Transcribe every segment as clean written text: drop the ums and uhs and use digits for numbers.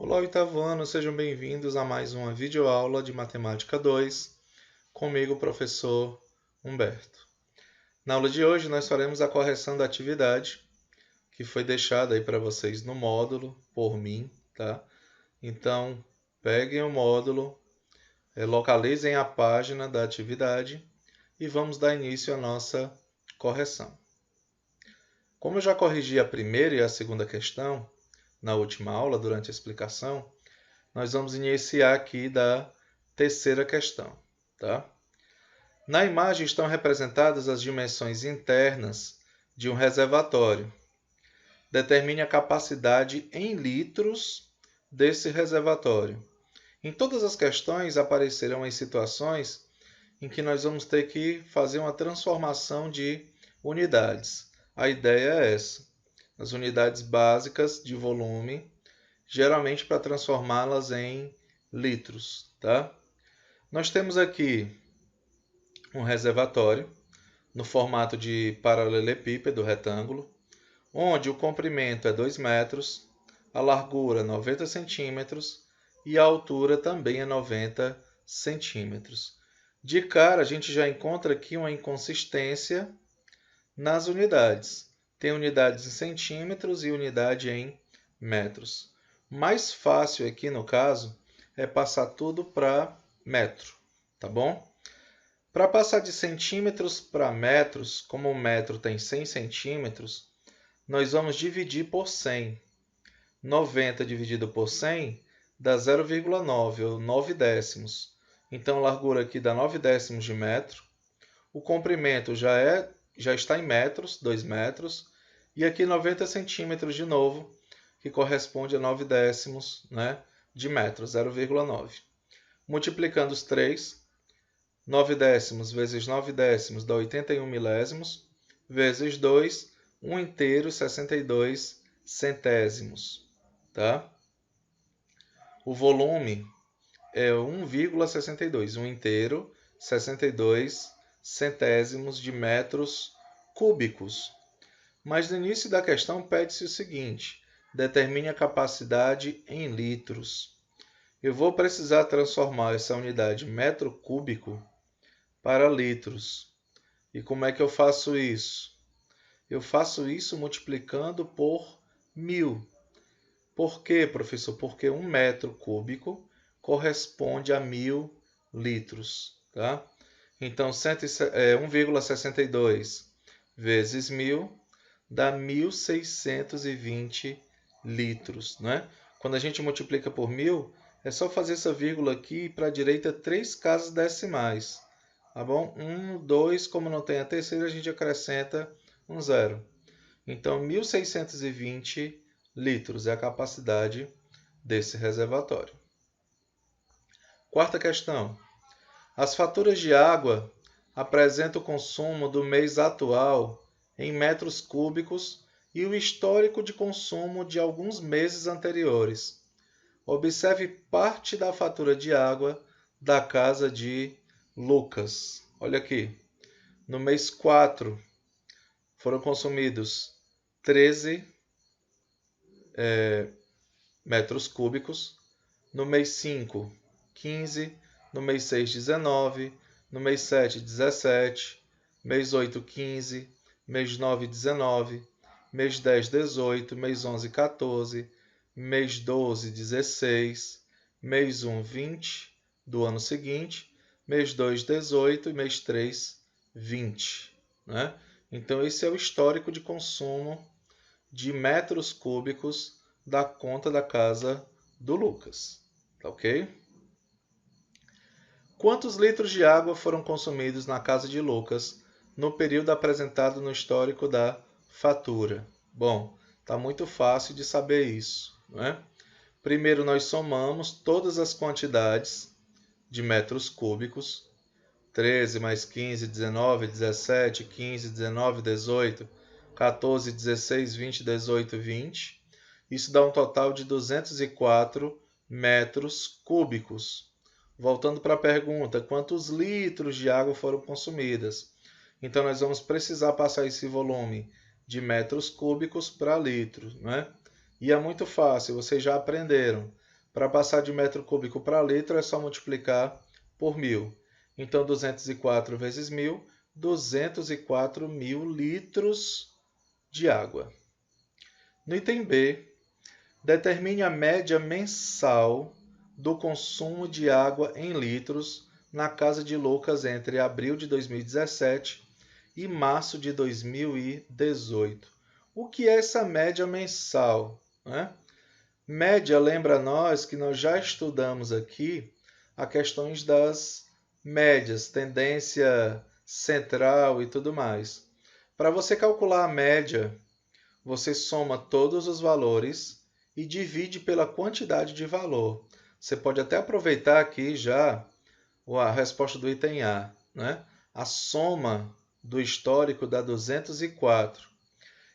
Olá, oitavoanos, sejam bem-vindos a mais uma videoaula de Matemática 2, comigo, professor Humberto. Na aula de hoje, nós faremos a correção da atividade que foi deixada aí para vocês no módulo por mim, tá? Então, peguem o módulo, localizem a página da atividade e vamos dar início à nossa correção. Como eu já corrigi a primeira e a segunda questão na última aula, durante a explicação, nós vamos iniciar aqui da terceira questão, tá? Na imagem estão representadas as dimensões internas de um reservatório. Determine a capacidade em litros desse reservatório. Em todas as questões aparecerão as situações em que nós vamos ter que fazer uma transformação de unidades. A ideia é essa: as unidades básicas de volume, geralmente para transformá-las em litros, tá? Nós temos aqui um reservatório no formato de paralelepípedo retângulo, onde o comprimento é 2 metros, a largura 90 centímetros e a altura também é 90 centímetros. De cara, a gente já encontra aqui uma inconsistência nas unidades. Tem unidades em centímetros e unidade em metros. Mais fácil aqui, no caso, é passar tudo para metro, tá bom? Para passar de centímetros para metros, como o metro tem 100 centímetros, nós vamos dividir por 100. 90 dividido por 100 dá 0,9, ou 9 décimos. Então, a largura aqui dá 9 décimos de metro. O comprimento já está em metros, 2 metros. E aqui 90 centímetros de novo, que corresponde a 9 décimos, né, de metro, 0,9. Multiplicando os 3, 9 décimos vezes 9 décimos dá 81 milésimos, vezes 2, 1 inteiro, 62 centésimos. Tá? O volume é 1,62, 1 inteiro, 62 centésimos de metros cúbicos. Mas no início da questão pede-se o seguinte: determine a capacidade em litros. Eu vou precisar transformar essa unidade metro cúbico para litros. E como é que eu faço isso? Eu faço isso multiplicando por 1000. Por quê, professor? Porque 1 metro cúbico corresponde a 1000 litros. Tá? Então, 1,62 vezes 1000 dá 1.620 litros. Né? Quando a gente multiplica por 1000, é só fazer essa vírgula aqui para a direita 3 casas decimais. Tá bom? 1, 2, como não tem a terceira, a gente acrescenta um zero. Então, 1.620 litros é a capacidade desse reservatório. Quarta questão. As faturas de água apresentam o consumo do mês atual em metros cúbicos e o histórico de consumo de alguns meses anteriores. Observe parte da fatura de água da casa de Lucas. Olha aqui. No mês 4, foram consumidos 13 metros cúbicos. No mês 5, 15. No mês 6, 19. No mês 7, 17. Mês 8, 15. Mês 9, 19. Mês 10, 18. Mês 11, 14. Mês 12, 16. Mês 1, 20 do ano seguinte. Mês 2, 18. E mês 3, 20. Né? Então, esse é o histórico de consumo de metros cúbicos da conta da casa do Lucas. Tá ok? Quantos litros de água foram consumidos na casa de Lucas no período apresentado no histórico da fatura? Bom, está muito fácil de saber isso, né? Primeiro, nós somamos todas as quantidades de metros cúbicos. 13 mais 15, 19, 17, 15, 19, 18, 14, 16, 20, 18, 20. Isso dá um total de 204 metros cúbicos. Voltando para a pergunta, quantos litros de água foram consumidas? Então, nós vamos precisar passar esse volume de metros cúbicos para litros, né? E é muito fácil, vocês já aprenderam. Para passar de metro cúbico para litro é só multiplicar por 1.000. Então, 204 vezes 1.000, 204 mil litros de água. No item B, determine a média mensal do consumo de água em litros na casa de Lucas entre abril de 2017 e março de 2018. O que é essa média mensal, né? Média lembra nós que nós já estudamos aqui a questões das médias, tendência central e tudo mais. Para você calcular a média, você soma todos os valores e divide pela quantidade de valor. Você pode até aproveitar aqui já a resposta do item A, né? A soma do histórico dá 204.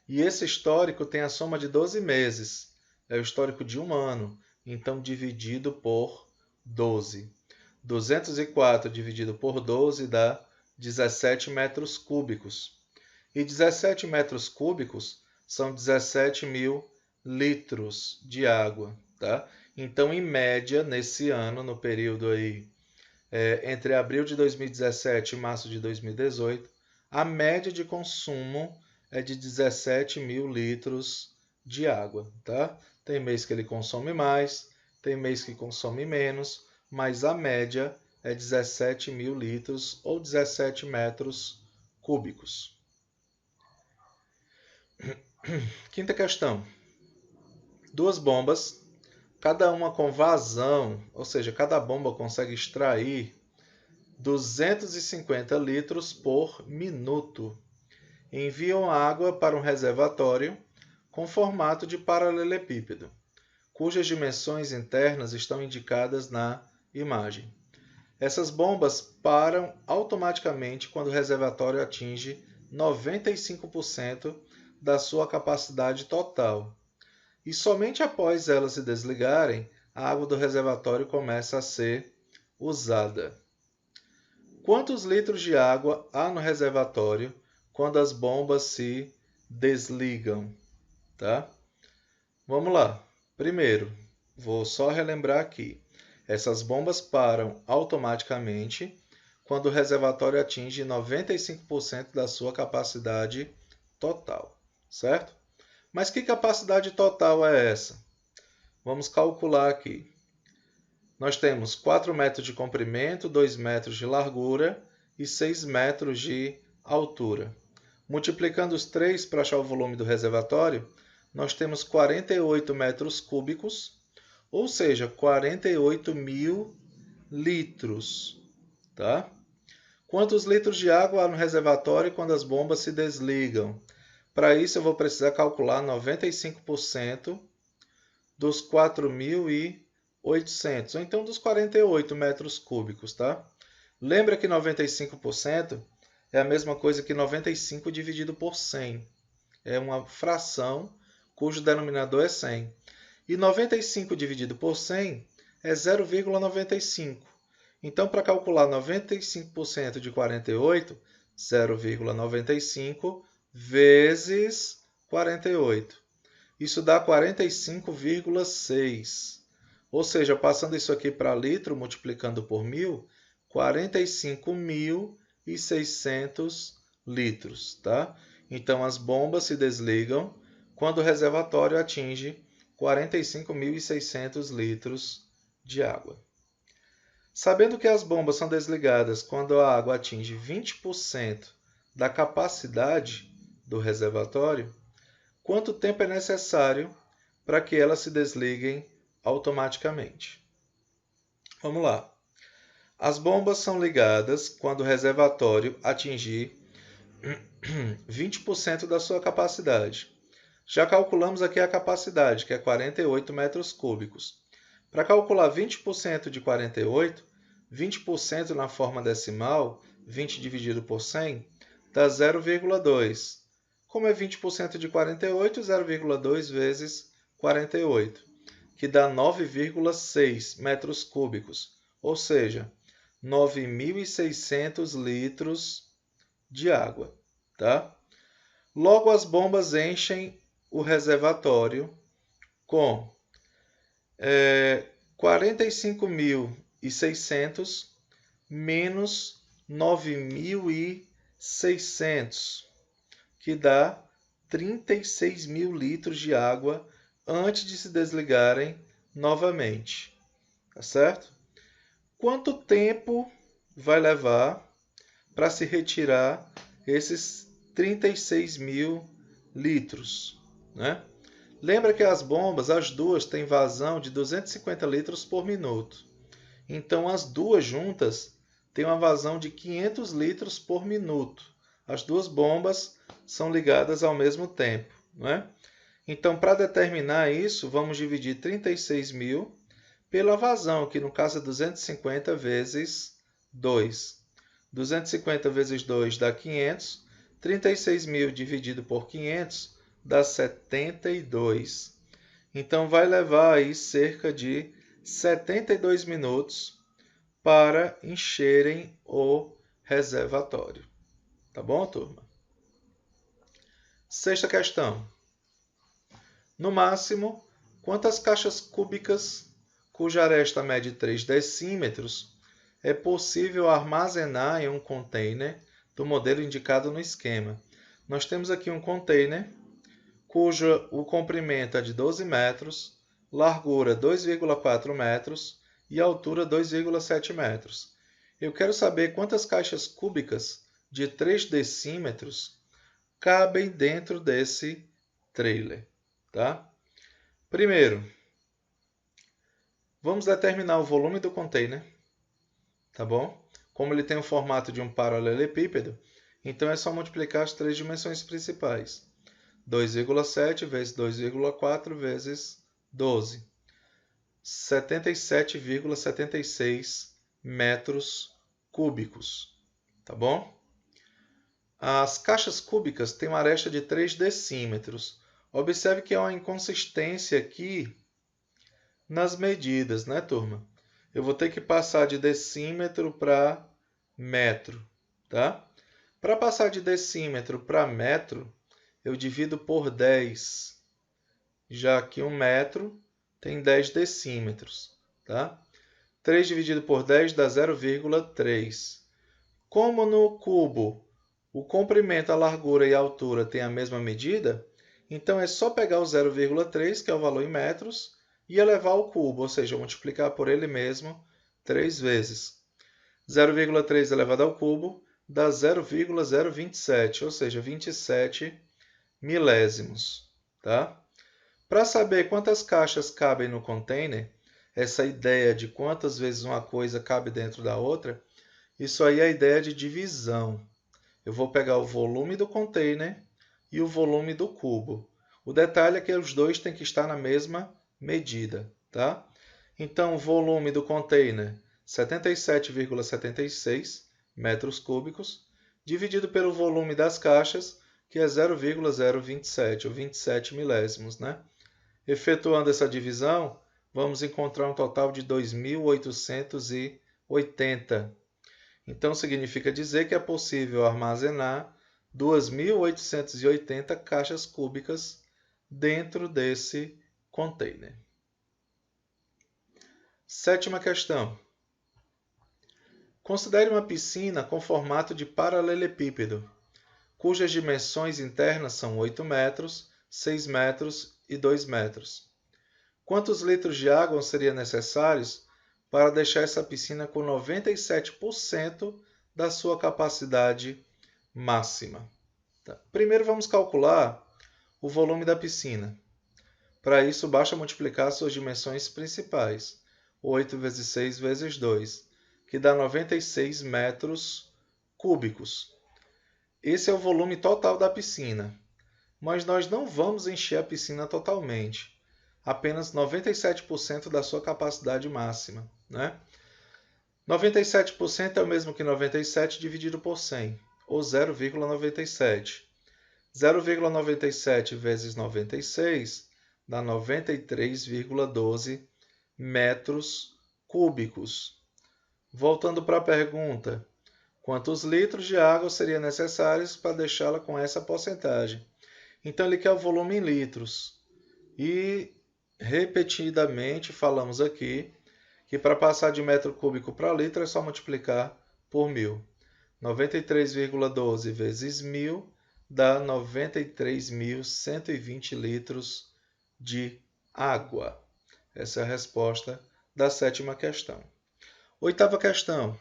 E esse histórico tem a soma de 12 meses. É o histórico de um ano. Então, dividido por 12. 204 dividido por 12 dá 17 metros cúbicos. E 17 metros cúbicos são 17 mil litros de água. Tá? Então, em média, nesse ano, no período aí, entre abril de 2017 e março de 2018, a média de consumo é de 17 mil litros de água. Tá? Tem mês que ele consome mais, tem mês que consome menos, mas a média é 17 mil litros ou 17 metros cúbicos. Quinta questão. Duas bombas, cada uma com vazão, ou seja, cada bomba consegue extrair 250 litros por minuto. Enviam água para um reservatório com formato de paralelepípedo, cujas dimensões internas estão indicadas na imagem. Essas bombas param automaticamente quando o reservatório atinge 95% da sua capacidade total. E somente após elas se desligarem, a água do reservatório começa a ser usada. Quantos litros de água há no reservatório quando as bombas se desligam? Tá? Vamos lá. Primeiro, vou só relembrar aqui. Essas bombas param automaticamente quando o reservatório atinge 95% da sua capacidade total, certo? Mas que capacidade total é essa? Vamos calcular aqui. Nós temos 4 metros de comprimento, 2 metros de largura e 6 metros de altura. Multiplicando os 3 para achar o volume do reservatório, nós temos 48 metros cúbicos, ou seja, 48 mil litros. Tá? Quantos litros de água há no reservatório quando as bombas se desligam? Para isso, eu vou precisar calcular 95% dos 4.800, ou então dos 48 metros cúbicos. Tá? Lembra que 95% é a mesma coisa que 95 dividido por 100. É uma fração cujo denominador é 100. E 95 dividido por 100 é 0,95. Então, para calcular 95% de 48, 0,95 vezes 48. Isso dá 45,6. Ou seja, passando isso aqui para litro, multiplicando por 1.000, 45.600 litros. Tá? Então, as bombas se desligam quando o reservatório atinge 45.600 litros de água. Sabendo que as bombas são desligadas quando a água atinge 20% da capacidade do reservatório, quanto tempo é necessário para que elas se desliguem automaticamente? Vamos lá. As bombas são ligadas quando o reservatório atingir 20% da sua capacidade. Já calculamos aqui a capacidade, que é 48 metros cúbicos. Para calcular 20% de 48, 20% na forma decimal, 20 dividido por 100, dá 0,2. Como é 20% de 48, 0,2 vezes 48, que dá 9,6 metros cúbicos, ou seja, 9.600 litros de água. Tá? Logo, as bombas enchem o reservatório com 45.600 menos 9.600, que dá 36.000 litros de água antes de se desligarem novamente. Tá certo? Quanto tempo vai levar para se retirar esses 36.000 litros, né? Lembra que as bombas, as duas, têm vazão de 250 litros por minuto. Então, as duas juntas têm uma vazão de 500 litros por minuto. As duas bombas são ligadas ao mesmo tempo, né? Então, para determinar isso, vamos dividir 36.000 pela vazão, que no caso é 250 vezes 2. 250 vezes 2 dá 500. 36.000 dividido por 500 dá 72. Então, vai levar aí cerca de 72 minutos para encherem o reservatório. Tá bom, turma? Sexta questão. No máximo, quantas caixas cúbicas, cuja aresta mede 3 decímetros, é possível armazenar em um container do modelo indicado no esquema? Nós temos aqui um container cujo o comprimento é de 12 metros, largura 2,4 metros e altura 2,7 metros. Eu quero saber quantas caixas cúbicas de 3 decímetros cabem dentro desse trailer. Tá? Primeiro, vamos determinar o volume do container. Tá bom? Como ele tem o formato de um paralelepípedo, então é só multiplicar as três dimensões principais. 2,7 vezes 2,4 vezes 12. 77,76 metros cúbicos. Tá bom? As caixas cúbicas têm uma aresta de 3 decímetros. Observe que há uma inconsistência aqui nas medidas, né, turma? Eu vou ter que passar de decímetro para metro, tá? Para passar de decímetro para metro, eu divido por 10, já que 1 metro tem 10 decímetros, tá? 3 dividido por 10 dá 0,3. Como no cubo o comprimento, a largura e a altura têm a mesma medida, então é só pegar o 0,3, que é o valor em metros, e elevar ao cubo, ou seja, multiplicar por ele mesmo 3 vezes. 0,3 elevado ao cubo dá 0,027, ou seja, 27 milésimos. Tá? Para saber quantas caixas cabem no container, essa ideia de quantas vezes uma coisa cabe dentro da outra, isso aí é a ideia de divisão. Eu vou pegar o volume do container e o volume do cubo. O detalhe é que os dois têm que estar na mesma medida. Tá? Então, o volume do container, 77,76 metros cúbicos, dividido pelo volume das caixas, que é 0,027, ou 27 milésimos. Né? Efetuando essa divisão, vamos encontrar um total de 2.880. Então, significa dizer que é possível armazenar 2.880 caixas cúbicas dentro desse container. Sétima questão. Considere uma piscina com formato de paralelepípedo, cujas dimensões internas são 8 metros, 6 metros e 2 metros. Quantos litros de água seriam necessários para deixar essa piscina com 97% da sua capacidade máxima? Tá. Primeiro vamos calcular o volume da piscina. Para isso, basta multiplicar suas dimensões principais. 8 vezes 6 vezes 2, que dá 96 metros cúbicos. Esse é o volume total da piscina. Mas nós não vamos encher a piscina totalmente. Apenas 97% da sua capacidade máxima. Né? 97% é o mesmo que 97 dividido por 100, ou 0,97. 0,97 vezes 96 dá 93,12 metros cúbicos. Voltando para a pergunta, quantos litros de água seriam necessários para deixá-la com essa porcentagem? Então, ele quer o volume em litros. E, repetidamente, falamos aqui que para passar de metro cúbico para litro é só multiplicar por 1000. 93,12 vezes 1000 dá 93.120 litros de água. Essa é a resposta da 7ª questão. 8ª questão.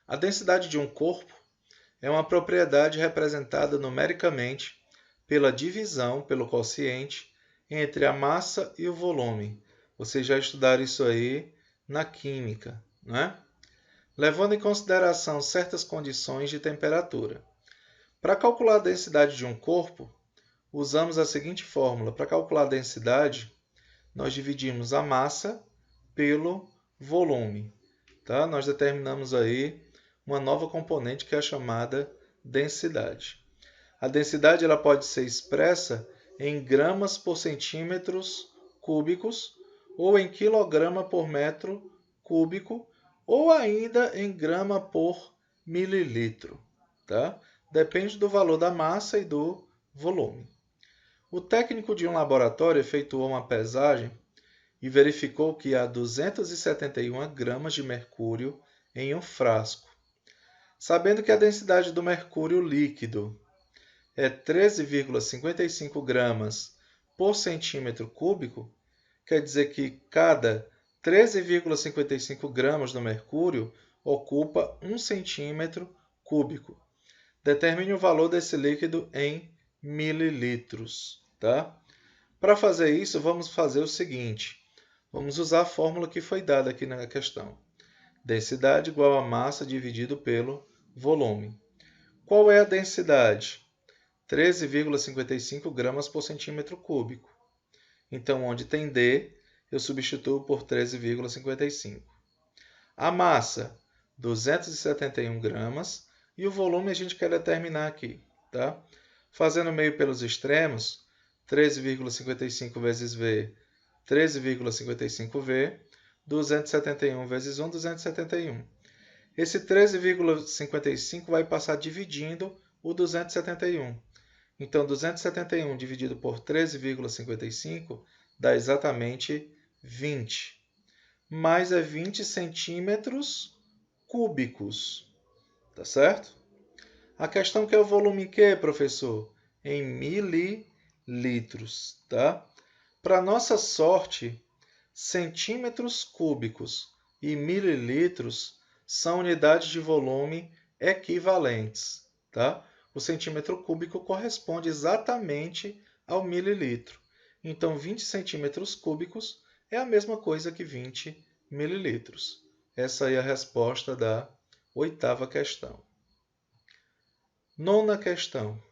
A densidade de um corpo é uma propriedade representada numericamente pela divisão, pelo quociente, entre a massa e o volume. Vocês já estudaram isso aí na química, né? Levando em consideração certas condições de temperatura. Para calcular a densidade de um corpo, usamos a seguinte fórmula. Para calcular a densidade, nós dividimos a massa pelo volume. Tá? Nós determinamos aí uma nova componente que é a chamada densidade. A densidade ela pode ser expressa em gramas por centímetros cúbicos ou em quilograma por metro cúbico ou ainda em grama por mililitro. Tá? Depende do valor da massa e do volume. O técnico de um laboratório efetuou uma pesagem e verificou que há 271 gramas de mercúrio em um frasco. Sabendo que a densidade do mercúrio líquido é 13,55 gramas por centímetro cúbico, quer dizer que cada 13,55 gramas do mercúrio ocupa 1 centímetro cúbico. Determine o valor desse líquido em mililitros. Tá? Para fazer isso, vamos fazer o seguinte. Vamos usar a fórmula que foi dada aqui na questão. Densidade igual a massa dividido pelo volume. Qual é a densidade? 13,55 gramas por centímetro cúbico. Então, onde tem D, eu substituo por 13,55. A massa, 271 gramas. E o volume a gente quer determinar aqui. Tá? Fazendo meio pelos extremos, 13,55 vezes V, 13,55V, 271 vezes 1, 271. Esse 13,55 vai passar dividindo o 271. Então, 271 dividido por 13,55 dá exatamente 20. Mas é 20 centímetros cúbicos. Tá certo? A questão que é o volume em quê, professor? Em mililitros. Tá? Para nossa sorte, centímetros cúbicos e mililitros são unidades de volume equivalentes. Tá? O centímetro cúbico corresponde exatamente ao mililitro. Então, 20 centímetros cúbicos é a mesma coisa que 20 mililitros. Essa aí é a resposta da 8ª questão. 9ª questão.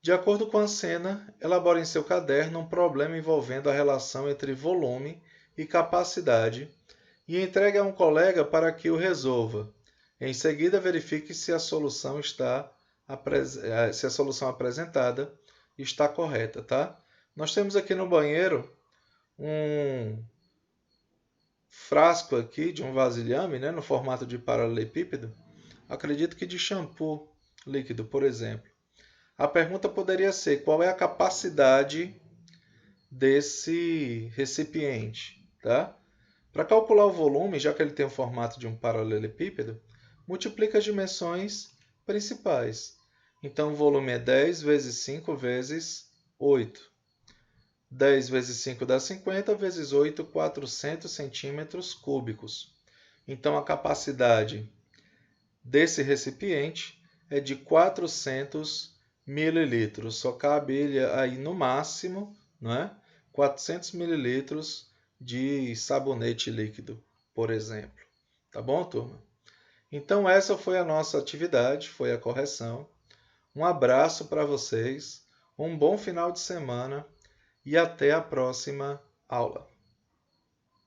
De acordo com a cena, elabore em seu caderno um problema envolvendo a relação entre volume e capacidade e entregue a um colega para que o resolva. Em seguida, verifique se a solução apresentada está correta. Tá? Nós temos aqui no banheiro um frasco aqui de um vasilhame, né, no formato de paralelepípedo. Acredito que de shampoo líquido, por exemplo. A pergunta poderia ser: qual é a capacidade desse recipiente? Tá? Para calcular o volume, já que ele tem o formato de um paralelepípedo, multiplica as dimensões principais. Então, o volume é 10 vezes 5 vezes 8. 10 vezes 5 dá 50, vezes 8, 400 centímetros cúbicos. Então, a capacidade desse recipiente é de 400 mililitros. Só cabe ele aí no máximo, não é? 400 mililitros de sabonete líquido, por exemplo. Tá bom, turma? Então, essa foi a nossa atividade, foi a correção. Um abraço para vocês, um bom final de semana e até a próxima aula.